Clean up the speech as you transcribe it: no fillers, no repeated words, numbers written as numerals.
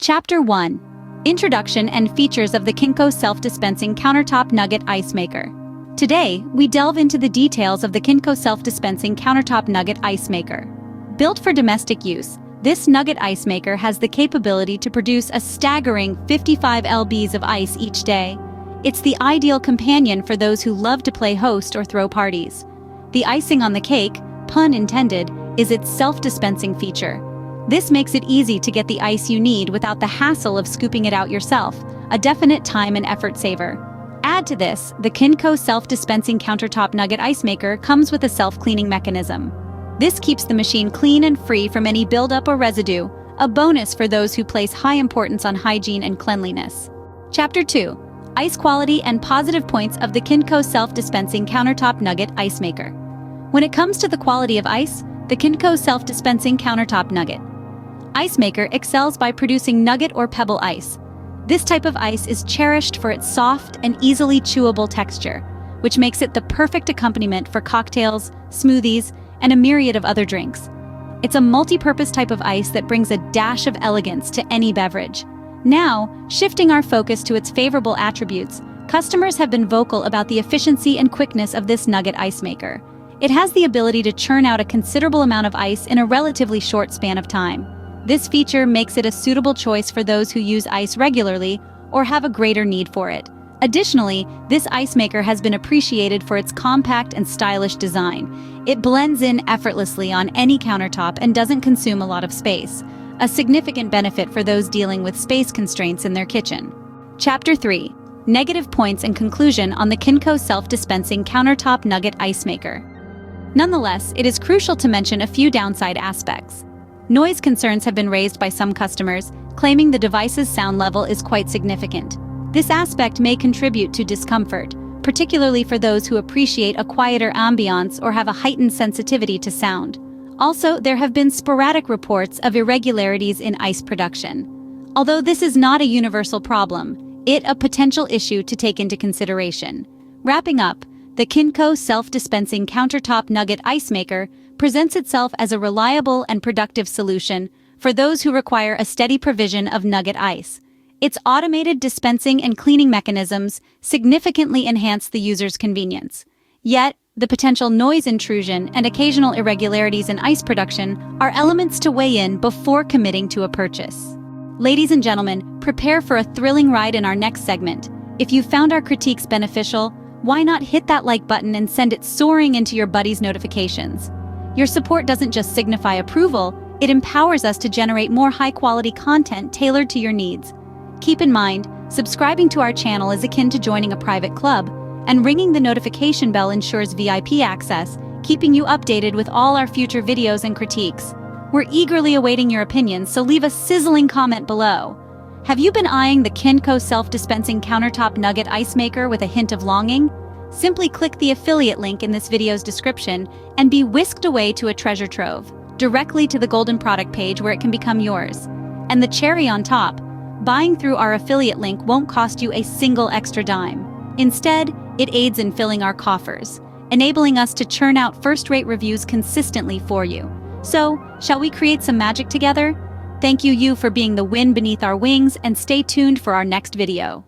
Chapter 1. Introduction and Features of the Kndko Self-Dispensing Countertop Nugget Ice Maker. Today, we delve into the details of the Kndko Self-Dispensing Countertop Nugget Ice Maker. Built for domestic use, this nugget ice maker has the capability to produce a staggering 55 lbs of ice each day. It's the ideal companion for those who love to play host or throw parties. The icing on the cake, pun intended, is its self-dispensing feature. This makes it easy to get the ice you need without the hassle of scooping it out yourself, a definite time and effort saver. Add to this, the Kndko Self-Dispensing Countertop Nugget Ice Maker comes with a self-cleaning mechanism. This keeps the machine clean and free from any buildup or residue, a bonus for those who place high importance on hygiene and cleanliness. Chapter 2. Ice Quality and Positive Points of the Kndko Self-Dispensing Countertop Nugget Ice Maker. When it comes to the quality of ice, the Kndko Self-Dispensing Countertop Nugget Ice Maker excels by producing nugget or pebble ice. This type of ice is cherished for its soft and easily chewable texture, which makes it the perfect accompaniment for cocktails, smoothies, and a myriad of other drinks. It's a multi-purpose type of ice that brings a dash of elegance to any beverage. Now, shifting our focus to its favorable attributes, customers have been vocal about the efficiency and quickness of this nugget ice maker. It has the ability to churn out a considerable amount of ice in a relatively short span of time. This feature makes it a suitable choice for those who use ice regularly or have a greater need for it. Additionally, this ice maker has been appreciated for its compact and stylish design. It blends in effortlessly on any countertop and doesn't consume a lot of space, a significant benefit for those dealing with space constraints in their kitchen. Chapter 3. Negative Points and Conclusion on the Kndko Self-Dispensing Countertop Nugget Ice Maker. Nonetheless, it is crucial to mention a few downside aspects. Noise concerns have been raised by some customers, claiming the device's sound level is quite significant. This aspect may contribute to discomfort, particularly for those who appreciate a quieter ambiance or have a heightened sensitivity to sound. Also, there have been sporadic reports of irregularities in ice production. Although this is not a universal problem, it's a potential issue to take into consideration. Wrapping up, the Kndko Self-Dispensing Countertop Nugget Ice Maker presents itself as a reliable and productive solution for those who require a steady provision of nugget ice. Its automated dispensing and cleaning mechanisms significantly enhance the user's convenience. Yet, the potential noise intrusion and occasional irregularities in ice production are elements to weigh in before committing to a purchase. Ladies and gentlemen, prepare for a thrilling ride in our next segment. If you found our critiques beneficial, why not hit that like button and send it soaring into your buddies' notifications? Your support doesn't just signify approval, it empowers us to generate more high-quality content tailored to your needs. Keep in mind, subscribing to our channel is akin to joining a private club, and ringing the notification bell ensures VIP access, keeping you updated with all our future videos and critiques. We're eagerly awaiting your opinions, so leave a sizzling comment below. Have you been eyeing the Kndko Self-Dispensing Countertop Nugget Ice Maker with a hint of longing? Simply click the affiliate link in this video's description and be whisked away to a treasure trove, directly to the golden product page where it can become yours. And the cherry on top, buying through our affiliate link won't cost you a single extra dime. Instead, it aids in filling our coffers, enabling us to churn out first-rate reviews consistently for you. So, shall we create some magic together? Thank you for being the wind beneath our wings, and stay tuned for our next video.